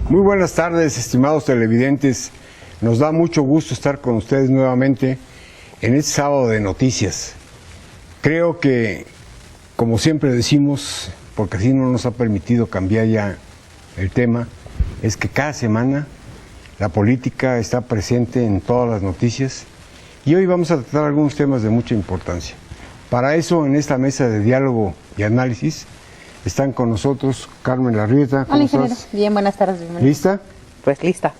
Muy buenas tardes, estimados televidentes. Nos da mucho gusto estar con ustedes nuevamente en este sábado de noticias. Creo que, como siempre decimos, porque así no nos ha permitido cambiar ya el tema, es que cada semana la política está presente en todas las noticias y hoy vamos a tratar algunos temas de mucha importancia. Para eso, en esta mesa de diálogo y análisis, están con nosotros Carmen Larrieta. ¿Cómo estás? Bien, buenas tardes. Bienvenido. ¿Lista? Pues lista.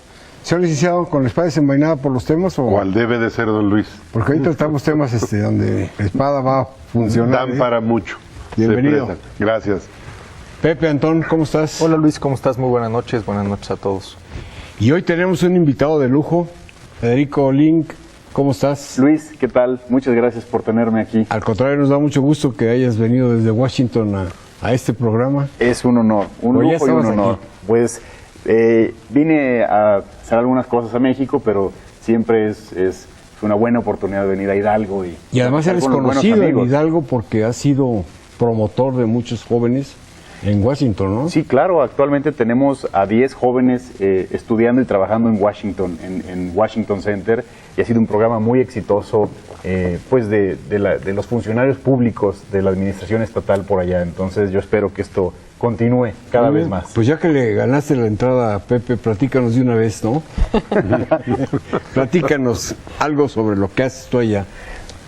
Señor licenciado, ¿con la espada desenvainada por los temas? ¿O ¿Cuál debe de ser, don Luis? Porque ahí tratamos temas donde la espada va a funcionar. Dan para mucho. Bienvenido. Gracias. Pepe Antón, ¿cómo estás? Hola Luis, ¿cómo estás? Muy buenas noches a todos. Y hoy tenemos un invitado de lujo, Federico Link. ¿Cómo estás? Luis, ¿qué tal? Muchas gracias por tenerme aquí. Al contrario, nos da mucho gusto que hayas venido desde Washington a este programa. Es un honor, un Pues lujo y un honor. Aquí. Pues vine a hacer algunas cosas a México, pero siempre es una buena oportunidad de venir a Hidalgo. Y además estar eres con los buenos conocido en amigos. Hidalgo porque has sido promotor de muchos jóvenes en Washington, ¿no? Sí, claro, actualmente tenemos a 10 jóvenes estudiando y trabajando en Washington, en Washington Center, y ha sido un programa muy exitoso pues de los funcionarios públicos de la administración estatal por allá. Entonces yo espero que esto continúe cada vez más. Pues ya que le ganaste la entrada a Pepe, platícanos de una vez, ¿no? Platícanos algo sobre lo que haces tú allá,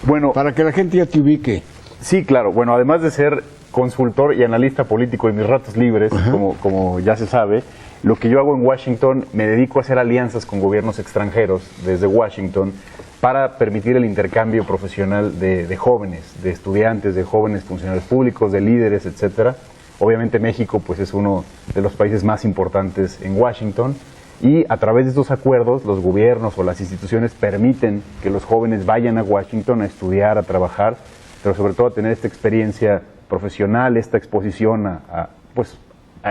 Bueno, para que la gente ya te ubique. sí, claro. Bueno, además de ser consultor y analista político en mis ratos libres, como ya se sabe, lo que yo hago en Washington, me dedico a hacer alianzas con gobiernos extranjeros desde Washington para permitir el intercambio profesional de jóvenes, de estudiantes, de jóvenes funcionarios públicos, de líderes, etcétera. Obviamente México pues es uno de los países más importantes en Washington y a través de estos acuerdos los gobiernos o las instituciones permiten que los jóvenes vayan a Washington a estudiar, a trabajar, pero sobre todo a tener esta experiencia profesional, esta exposición a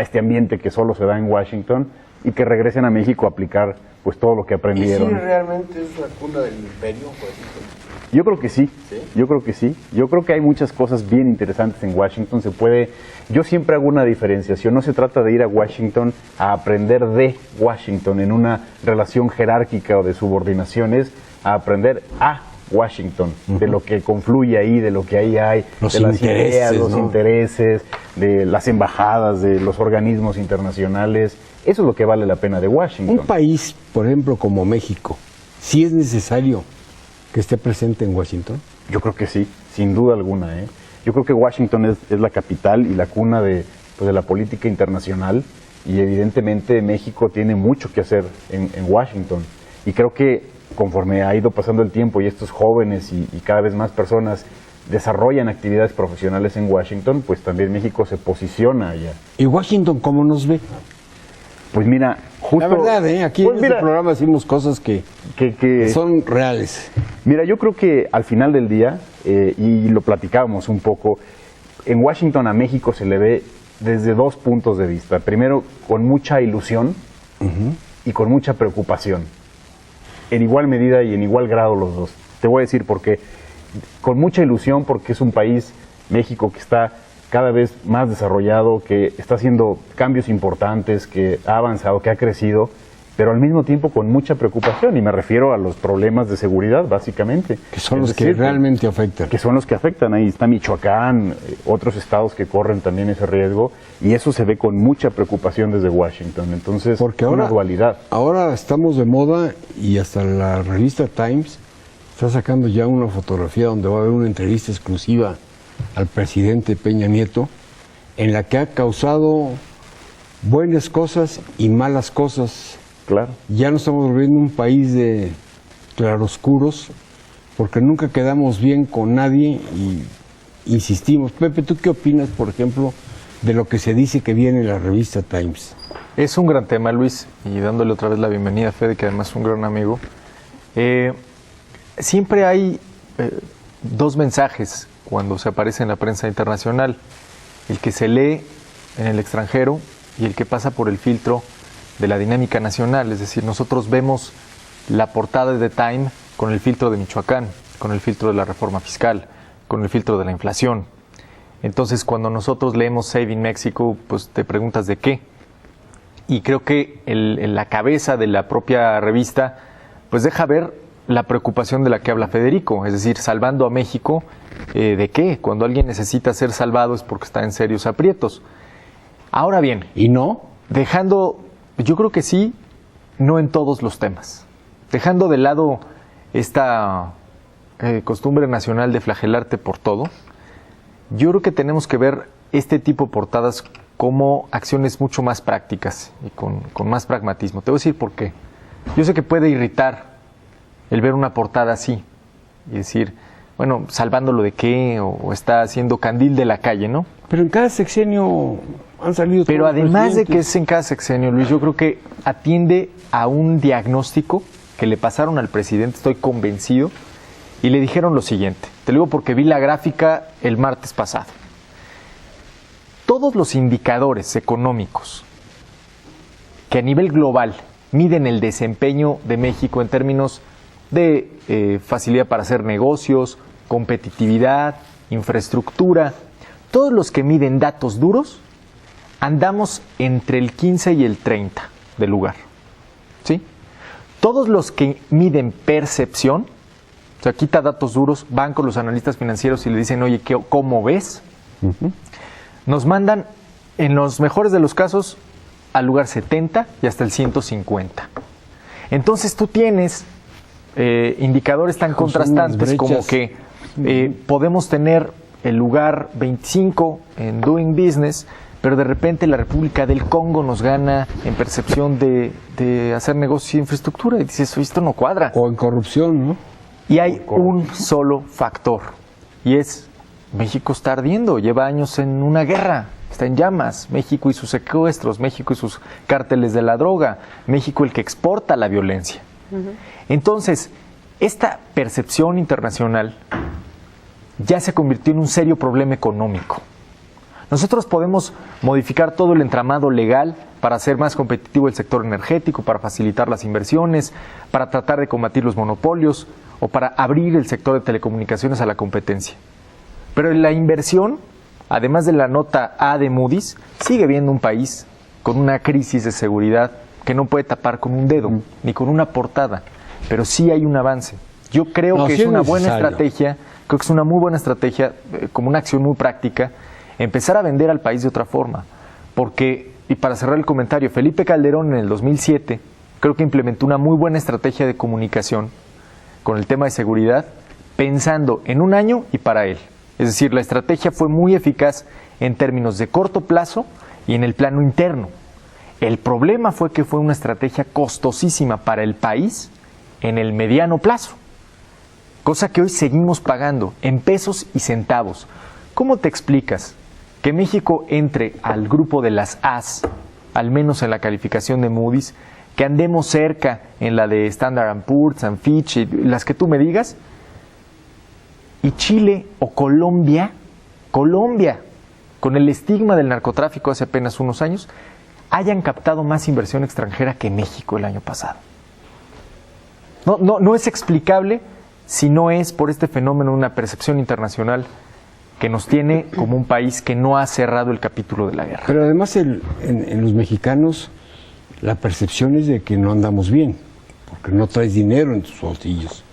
este ambiente que solo se da en Washington y que regresen a México a aplicar pues todo lo que aprendieron. ¿Y si realmente es la cuna del imperio, por ejemplo? Yo creo que sí, yo creo que sí. Yo creo que hay muchas cosas bien interesantes en Washington. Yo siempre hago una diferenciación. No se trata de ir a Washington a aprender de Washington en una relación jerárquica o de subordinaciones, a aprender a Washington, de lo que confluye ahí, de lo que ahí hay, Los de las intereses, ideas, los ¿no? intereses, de las embajadas, de los organismos internacionales. Eso es lo que vale la pena de Washington. Un país, por ejemplo, como México, ¿sí es necesario que esté presente en Washington? Yo creo que sí, sin duda alguna. Yo creo que Washington es la capital y la cuna de la política internacional y evidentemente México tiene mucho que hacer en Washington. Y creo que conforme ha ido pasando el tiempo y estos jóvenes y cada vez más personas desarrollan actividades profesionales en Washington, pues también México se posiciona allá. ¿Y Washington cómo nos ve? Pues mira, justo... La verdad, aquí pues en este programa decimos cosas que son reales. Mira, yo creo que al final del día, y lo platicábamos un poco, en Washington a México se le ve desde dos puntos de vista. Primero, con mucha ilusión y con mucha preocupación. En igual medida y en igual grado los dos. Te voy a decir por qué. Con mucha ilusión porque es un país, México, que está cada vez más desarrollado, que está haciendo cambios importantes, que ha avanzado, que ha crecido, pero al mismo tiempo con mucha preocupación, y me refiero a los problemas de seguridad, básicamente. Que son los que realmente afectan. Que son los que afectan. Ahí está Michoacán, otros estados que corren también ese riesgo, y eso se ve con mucha preocupación desde Washington. Entonces, Porque una ahora, dualidad. Ahora estamos de moda y hasta la revista Times está sacando ya una fotografía donde va a haber una entrevista exclusiva al presidente Peña Nieto, en la que ha causado buenas cosas y malas cosas. Claro. Ya no estamos volviendo un país de claroscuros, porque nunca quedamos bien con nadie y insistimos. Pepe, ¿tú qué opinas, por ejemplo, de lo que se dice que viene en la revista Times? Es un gran tema, Luis, y dándole otra vez la bienvenida a Fede, que además es un gran amigo. Siempre hay dos mensajes cuando se aparece en la prensa internacional: el que se lee en el extranjero y el que pasa por el filtro de la dinámica nacional. Es decir, nosotros vemos la portada de The Time con el filtro de Michoacán, con el filtro de la reforma fiscal, con el filtro de la inflación. Entonces, cuando nosotros leemos Saving Mexico, pues te preguntas ¿de qué? y creo que la cabeza de la propia revista pues deja ver la preocupación de la que habla Federico, es decir, salvando a México, ¿de qué? Cuando alguien necesita ser salvado es porque está en serios aprietos. Ahora bien, ¿y no? Dejando, yo creo que sí, no en todos los temas. Dejando de lado esta costumbre nacional de flagelarte por todo, yo creo que tenemos que ver este tipo de portadas como acciones mucho más prácticas y con más pragmatismo. Te voy a decir por qué. Yo sé que puede irritar el ver una portada así y decir, bueno, salvándolo de qué, o está haciendo candil de la calle, ¿no? Pero en cada sexenio han salido... Pero todos los además de presidentes. que es en cada sexenio, Luis, yo creo que atiende a un diagnóstico que le pasaron al presidente, estoy convencido, y le dijeron lo siguiente. Te lo digo porque vi la gráfica el martes pasado. Todos los indicadores económicos que a nivel global miden el desempeño de México en términos de facilidad para hacer negocios, competitividad, infraestructura, todos los que miden datos duros, andamos entre el 15 y el 30 del lugar. ¿Sí? Todos los que miden percepción, o sea, quita datos duros, van con los analistas financieros y le dicen, oye, ¿cómo ves? Nos mandan, en los mejores de los casos, al lugar 70 y hasta el 150. Entonces tú tienes indicadores tan contrastantes como que podemos tener el lugar 25 en Doing Business, pero de repente la República del Congo nos gana en percepción de hacer negocios y infraestructura. Y dices, esto no cuadra. O en corrupción, ¿no? Y hay un solo factor, y es México está ardiendo, lleva años en una guerra, está en llamas. México y sus secuestros, México y sus cárteles de la droga, México el que exporta la violencia. Entonces, esta percepción internacional ya se convirtió en un serio problema económico. Nosotros podemos modificar todo el entramado legal para hacer más competitivo el sector energético, para facilitar las inversiones, para tratar de combatir los monopolios o para abrir el sector de telecomunicaciones a la competencia. Pero la inversión, además de la nota A de Moody's, sigue viendo un país con una crisis de seguridad que no puede tapar con un dedo, ni con una portada, pero sí hay un avance. Yo creo que sí es una es buena necesario. estrategia, creo que es una muy buena estrategia, como una acción muy práctica, empezar a vender al país de otra forma. Porque, y para cerrar el comentario, Felipe Calderón en el 2007 creo que implementó una muy buena estrategia de comunicación con el tema de seguridad, pensando en un año y para él. Es decir, la estrategia fue muy eficaz en términos de corto plazo y en el plano interno. El problema fue que fue una estrategia costosísima para el país en el mediano plazo, cosa que hoy seguimos pagando en pesos y centavos. ¿Cómo te explicas que México entre al grupo de las As, al menos en la calificación de Moody's, que andemos cerca en la de Standard & Poor's, Fitch, y las que tú me digas, y Chile o Colombia, con el estigma del narcotráfico hace apenas unos años, hayan captado más inversión extranjera que México el año pasado? No es explicable si no es por este fenómeno de una percepción internacional que nos tiene como un país que no ha cerrado el capítulo de la guerra. Pero además en los mexicanos la percepción es de que no andamos bien, porque no traes dinero en tus bolsillos.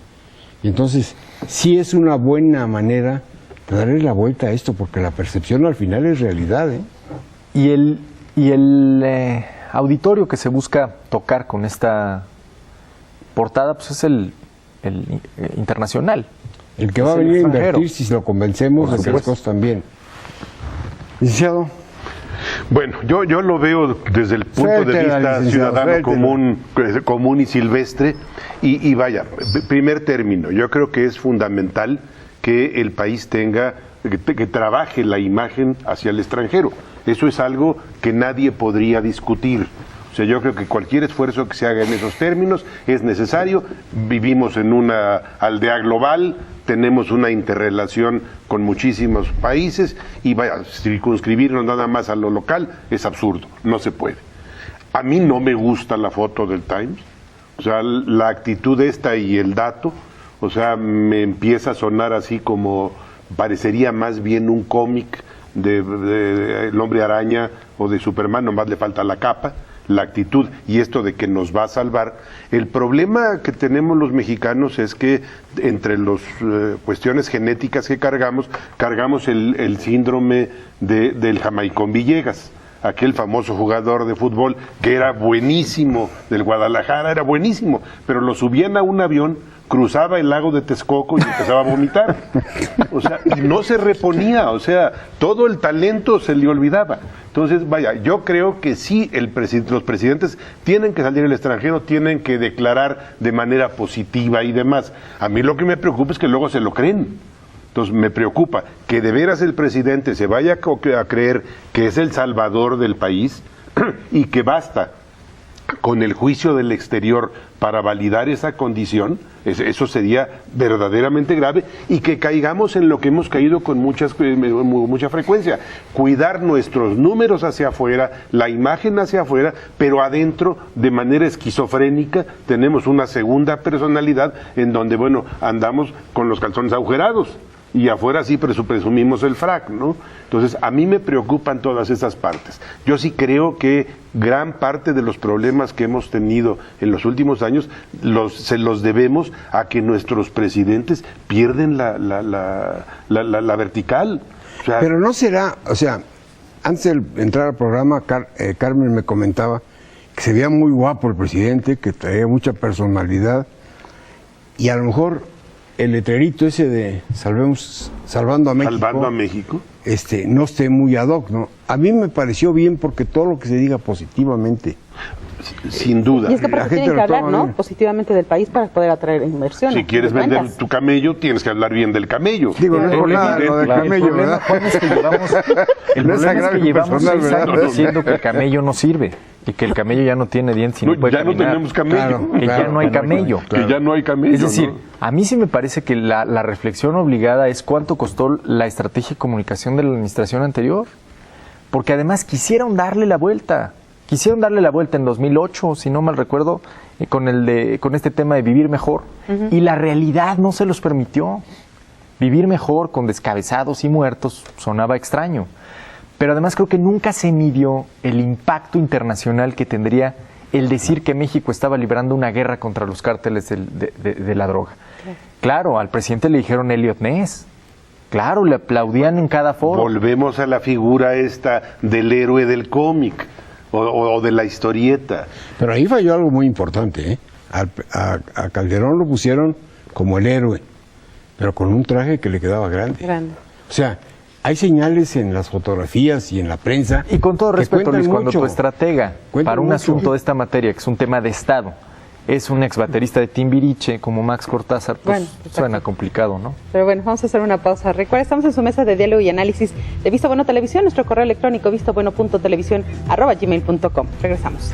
Y entonces sí es una buena manera de darle la vuelta a esto, porque la percepción al final es realidad, ¿eh? Y el auditorio que se busca tocar con esta portada pues es el internacional. El que va a Es el venir a extranjero. invertir, si lo convencemos de que las cosas están bien. Licenciado. Bueno, yo lo veo desde el punto de Suéltela, vista licenciado, ciudadano suéltela. común y silvestre. Y vaya, primer término, yo creo que es fundamental que el país que trabaje la imagen hacia el extranjero. Eso es algo que nadie podría discutir. O sea, yo creo que cualquier esfuerzo que se haga en esos términos es necesario. Vivimos en una aldea global, tenemos una interrelación con muchísimos países y vaya, circunscribirnos nada más a lo local es absurdo, no se puede. A mí no me gusta la foto del Times, o sea, la actitud esta y el dato, o sea, me empieza a sonar así como parecería más bien un cómic de El Hombre Araña o de Superman, nomás le falta la capa. la actitud y esto de que nos va a salvar. El problema que tenemos los mexicanos es que entre las cuestiones genéticas que cargamos el síndrome del Jamaicón Villegas, aquel famoso jugador de fútbol que era buenísimo, del Guadalajara, era buenísimo, pero lo subían a un avión, cruzaba el lago de Texcoco y empezaba a vomitar. O sea, y no se reponía, o sea, todo el talento se le olvidaba. Entonces, vaya, yo creo que sí, los presidentes tienen que salir al extranjero, tienen que declarar de manera positiva y demás. A mí lo que me preocupa es que luego se lo creen. Entonces me preocupa que de veras el presidente se vaya a creer que es el salvador del país y que basta con el juicio del exterior para validar esa condición. Eso sería verdaderamente grave, y que caigamos en lo que hemos caído con mucha frecuencia: cuidar nuestros números hacia afuera, la imagen hacia afuera, pero adentro, de manera esquizofrénica, tenemos una segunda personalidad en donde, bueno, andamos con los calzones agujerados y afuera sí presumimos el frac, ¿no? Entonces, a mí me preocupan todas esas partes. Yo sí creo que gran parte de los problemas que hemos tenido en los últimos años se los debemos a que nuestros presidentes pierden la vertical. O sea, pero no será, o sea, antes de entrar al programa, Carmen me comentaba que se veía muy guapo el presidente, que traía mucha personalidad, y a lo mejor el letrerito ese de salvando a México, no esté muy ad hoc, ¿no? A mí me pareció bien, porque todo lo que se diga positivamente, sin duda. Y es que por eso tienen que hablar, ¿no?, positivamente del país para poder atraer inversiones. Si quieres vender tu camello, tienes que hablar bien del camello. Digo, no es por nada lo del camello, ¿verdad? El problema es que llevamos 6 años diciendo que el camello no sirve y que el camello ya no tiene dientes y no puede caminar. Ya no tenemos camello. Que ya no hay camello. Que ya no hay camello. Es decir, a mí sí me parece que la reflexión obligada es cuánto costó la estrategia de comunicación de la administración anterior. Porque además quisieron darle la vuelta. Quisieron darle la vuelta en 2008, si no mal recuerdo, con este tema de vivir mejor. Y la realidad no se los permitió. Vivir mejor con descabezados y muertos sonaba extraño. Pero además creo que nunca se midió el impacto internacional que tendría el decir que México estaba librando una guerra contra los cárteles de la droga. Claro, al presidente le dijeron Elliot Ness. Claro, le aplaudían en cada foro. Volvemos a la figura esta del héroe del cómic. O de la historieta. Pero ahí falló algo muy importante, ¿eh? A Calderón lo pusieron como el héroe, pero con un traje que le quedaba grande. O sea, hay señales en las fotografías y en la prensa. Y con todo respeto, Luis, cuando mucho. tu estratega para un asunto de esta materia, que es un tema de Estado, es un ex baterista de Timbiriche como Max Cortázar, pues bueno, suena complicado, ¿no? Pero bueno, vamos a hacer una pausa. Recuerda, estamos en su mesa de diálogo y análisis de Visto Bueno Televisión, nuestro correo electrónico vistobueno.televisión@gmail.com. Regresamos.